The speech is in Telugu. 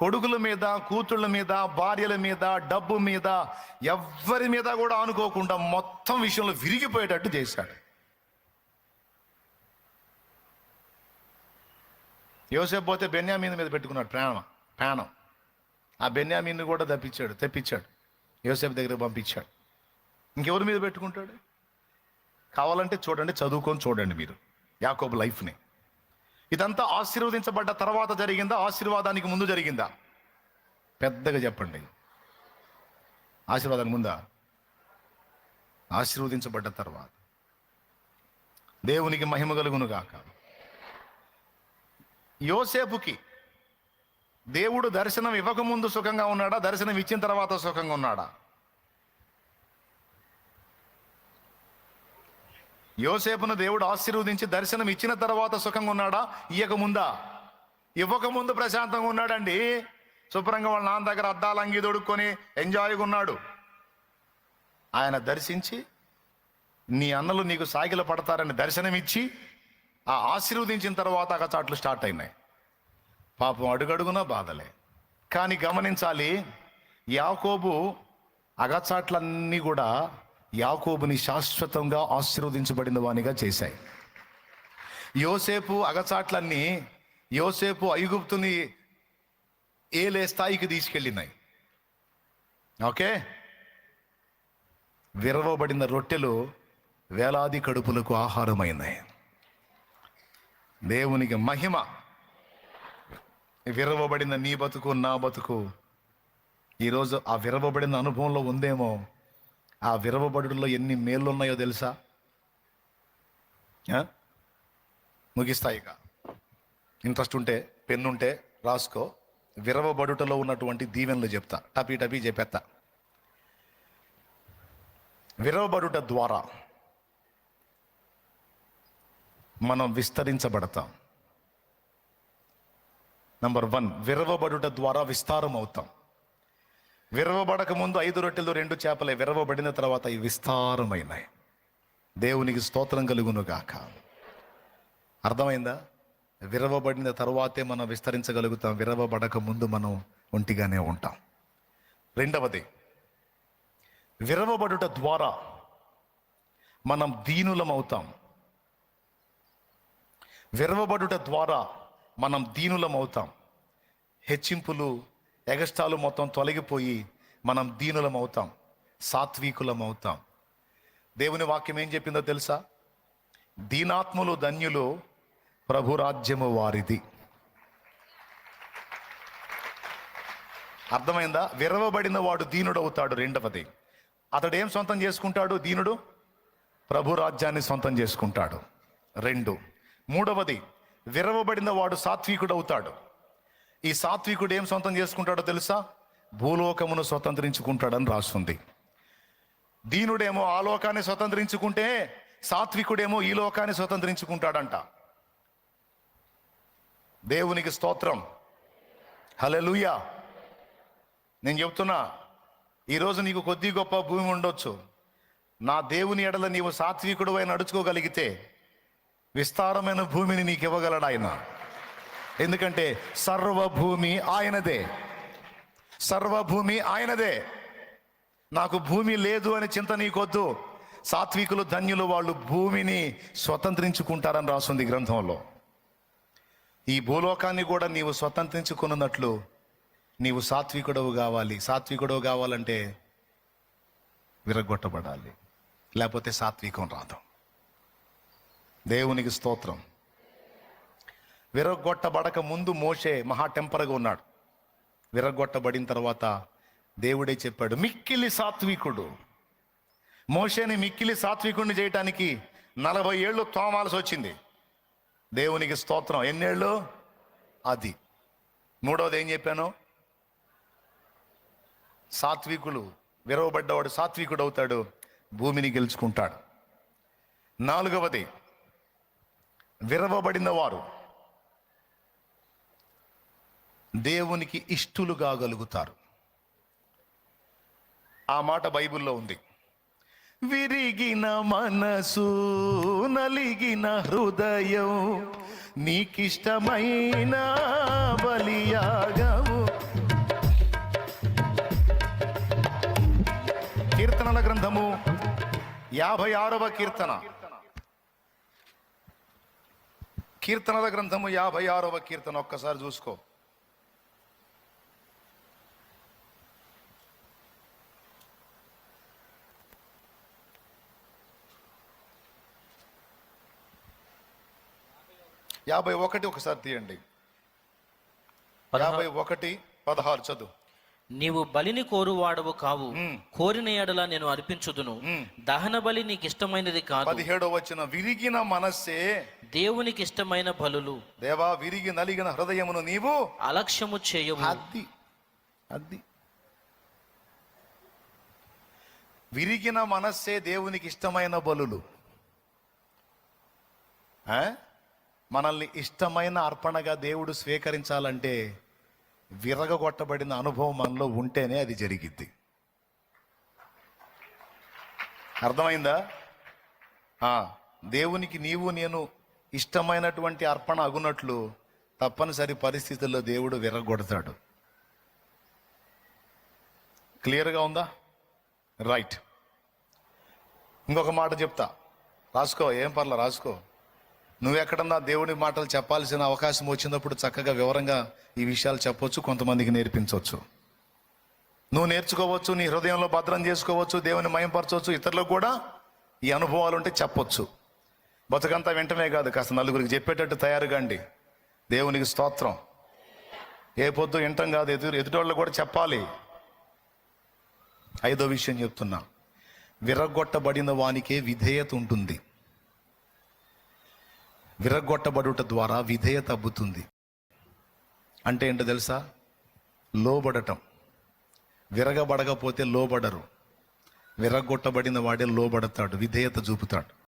కొడుకుల మీద, కూతుళ్ళ మీద, భార్యల మీద, డబ్బు మీద, ఎవ్వరి మీద కూడా అనుకోకుండా మొత్తం విషయంలో విరిగిపోయేటట్టు చేశాడు. యోసేపు పోతే బెన్యామీను మీద పెట్టుకున్నాడు ప్రాణం. ఆ బెన్యామీను కూడా తెప్పించాడు యోసేపు దగ్గర పంపించాడు. ఇంకెవరి మీద పెట్టుకుంటాడు? కావాలంటే చూడండి, చదువుకొని చూడండి మీరు యాకోబు లైఫ్ని. ఇదంతా ఆశీర్వదించబడ్డ తర్వాత జరిగిందా, ఆశీర్వాదానికి ముందు జరిగిందా? పెద్దగా చెప్పండి. ఆశీర్వాదానికి ముందా? ఆశీర్వదించబడ్డ తర్వాత. దేవునికి మహిమ కలుగును గాక. యోసేపుకి దేవుడు దర్శనం ఇవ్వకముందు సుఖంగా ఉన్నాడా, దర్శనం ఇచ్చిన తర్వాత సుఖంగా ఉన్నాడా? యోసేపును దేవుడు ఆశీర్వదించి దర్శనం ఇచ్చిన తర్వాత సుఖంగా ఉన్నాడా, ఇవ్వకముందా? ఇవ్వకముందు ప్రశాంతంగా ఉన్నాడండి. శుభ్రంగా వాళ్ళ నాన్న దగ్గర అద్దాలు అంగి దొడుక్కొని ఎంజాయ్గా ఉన్నాడు. ఆయన దర్శించి నీ అన్నలు నీకు సాగిల పడతారని దర్శనం ఇచ్చి ఆ ఆశీర్వదించిన తర్వాత అగచాట్లు స్టార్ట్ అయినాయి. పాపం అడుగడుగునా బాధలే. కానీ గమనించాలి, యాకోబు అగచాట్లన్నీ కూడా యాకోబుని శాశ్వతంగా ఆశీర్వదించబడిన వానిగా చేశాయి. యోసేపు అగచాట్లన్నీ యోసేపు ఐగుప్తుని ఏలే స్థాయికి తీసుకెళ్ళినాయి. ఓకే, విరవబడిన రొట్టెలు వేలాది కడుపులకు ఆహారమైనాయి. దేవునికి మహిమ. విరవబడిన నీ బతుకు, నా బతుకు ఈరోజు ఆ విరవబడిన అనుభవంలో ఉందేమో. ఆ విరవబడులో ఎన్ని మేళ్ళు ఉన్నాయో తెలుసా? ముగిస్తాయిక. ఇంట్రెస్ట్ ఉంటే పెన్నుంటే రాసుకో. విరవబడుటలో ఉన్నటువంటి దీవెనలు చెప్తా, టపీ చెప్పేస్తా. విరవబడుట ద్వారా మనం విస్తరించబడతాం. నంబర్ 1, విరవబడుట ద్వారా విస్తారం అవుతాం. విరవబడక ముందు 5 రొట్టెలు 2 చేపలే, విరవబడిన తర్వాత ఈ విస్తారమైనాయి. దేవునికి స్తోత్రం కలుగును గాక. అర్థమైందా? విరవబడిన తర్వాతే మనం విస్తరించగలుగుతాం. విరవబడక ముందు మనం ఒంటిగానే ఉంటాం. రెండవది, విరవబడుట ద్వారా మనం దీనులం అవుతాం. విరవబడుట ద్వారా మనం దీనులం అవుతాం. హెచ్చింపులు, ఎగస్టాలు మొత్తం తొలగిపోయి మనం దీనులం అవుతాం, సాత్వికులం అవుతాం. దేవుని వాక్యం ఏం చెప్పిందో తెలుసా? దీనాత్ములు ధన్యులు, ప్రభురాజ్యము వారిది. అర్థమైందా? విరవబడిన వాడు దీనుడవుతాడు. రెండవది, అతడు ఏం సొంతం చేసుకుంటాడు? దీనుడు ప్రభురాజ్యాన్ని సొంతం చేసుకుంటాడు. 2. మూడవది, విరవబడిన వాడు సాత్వికుడు అవుతాడు. ఈ సాత్వికుడు ఏం సొంతం చేసుకుంటాడో తెలుసా? భూలోకమును స్వతంత్రించుకుంటాడని రాస్తుంది. దీనుడేమో ఆ లోకాన్ని స్వతంత్రించుకుంటే, సాత్వికుడేమో ఈ లోకాన్ని స్వతంత్రించుకుంటాడంట. దేవునికి స్తోత్రం, హల్లెలూయా. నేను చెప్తున్నా, ఈరోజు నీకు కొద్ది గొప్ప భూమి ఉండొచ్చు. నా దేవుని ఎడల నీవు సాత్వికుడు అయి నడుచుకోగలిగితే విస్తారమైన భూమిని నీకు ఇవ్వగలడు ఆయన. ఎందుకంటే సర్వభూమి ఆయనదే, సర్వభూమి ఆయనదే. నాకు భూమి లేదు అని చింత నీకొద్దు. సాత్వికులు ధన్యులు, వాళ్ళు భూమిని స్వతంత్రించుకుంటారని రాస్తుంది గ్రంథంలో. ఈ భూలోకాన్ని కూడా నీవు స్వతంత్రించుకున్నట్లు నీవు సాత్వికుడవు కావాలి. సాత్వికుడవు కావాలంటే విరగొట్టబడాలి, లేకపోతే సాత్వికం రాదు. దేవునికి స్తోత్రం. విరగొట్టబడక ముందు మోషే మహా టెంపర్గా ఉన్నాడు. విరగొట్టబడిన తర్వాత దేవుడే చెప్పాడు మిక్కిలి సాత్వికుడు. మోషేని మిక్కిలి సాత్వికుడిని చేయటానికి 40 ఏళ్ళు తోమాల్సి వచ్చింది. దేవునికి స్తోత్రం. ఎన్నేళ్ళు? అది. మూడవది ఏం చెప్పాను? సాత్వికులు, విరవబడ్డవాడు సాత్వికుడు అవుతాడు, భూమిని గెలుచుకుంటాడు. 4వది, విరవబడిన వారు దేవునికి ఇష్టులు కాగలుగుతారు. ఆ మాట బైబిల్లో ఉంది. విరిగిన మనసు, నలిగిన హృదయం, నీకిష్టమైన బలియాగము కీర్తనల గ్రంథము 56వ కీర్తన. కీర్తనల గ్రంథము 56వ కీర్తన ఒక్కసారి చూసుకో. యాభై ఒకటి ఒకసారి తీయండి. 51:16 చదువు. నీవు బలిని కోరువాడవు కావు, కోరిన ఎడల నేను అర్పించుదును. దహన బలి నీకు ఇష్టమైనది కాదు. 17వ వచనం. విరిగిన మనస్సే దేవునికి ఇష్టమైన బలులు. దేవా, విరిగి నలిగిన హృదయమును నీవు అలక్ష్యము చేయవు. అది విరిగిన మనస్సే దేవునికి ఇష్టమైన బలులు. మనల్ని ఇష్టమైన అర్పణగా దేవుడు స్వీకరించాలంటే విరగగొట్టబడిన అనుభవం మనలో ఉంటేనే అది జరిగిద్ది. అర్థమైందా? దేవునికి నీవు నేను ఇష్టమైనటువంటి అర్పణ అగునట్లు తప్పనిసరి పరిస్థితుల్లో దేవుడు విరగొడతాడు. క్లియర్గా ఉందా? రైట్. ఇంకొక మాట చెప్తా, రాసుకో. ఏం పర్లా, రాసుకో. నువ్వెక్కడన్నా దేవుని మాటలు చెప్పాల్సిన అవకాశం వచ్చినప్పుడు చక్కగా వివరంగా ఈ విషయాలు చెప్పొచ్చు, కొంతమందికి నేర్పించవచ్చు. నువ్వు నేర్చుకోవచ్చు, నీ హృదయంలో భద్రం చేసుకోవచ్చు, దేవుని మయంపరచవచ్చు, ఇతరులకు కూడా ఈ అనుభవాలు ఉంటే చెప్పొచ్చు. బతుకంతా వెంటనే కాదు, కాస్త నలుగురికి చెప్పేటట్టు తయారుగాండి. దేవునికి స్తోత్రం. ఏ పొద్దు వింటం కాదు, ఎదుటోళ్ళు కూడా చెప్పాలి. 5వ విషయం చెప్తున్నా, విరగొట్టబడిన వానికే విధేయత ఉంటుంది. విరగొట్టబడుట ద్వారా విధేయత అబ్బుతుంది. అంటే ఏంటో తెలుసా? లోబడటం. విరగబడకపోతే లోబడరు. విరగొట్టబడిన వాడే లోబడతాడు, విధేయత చూపుతాడు.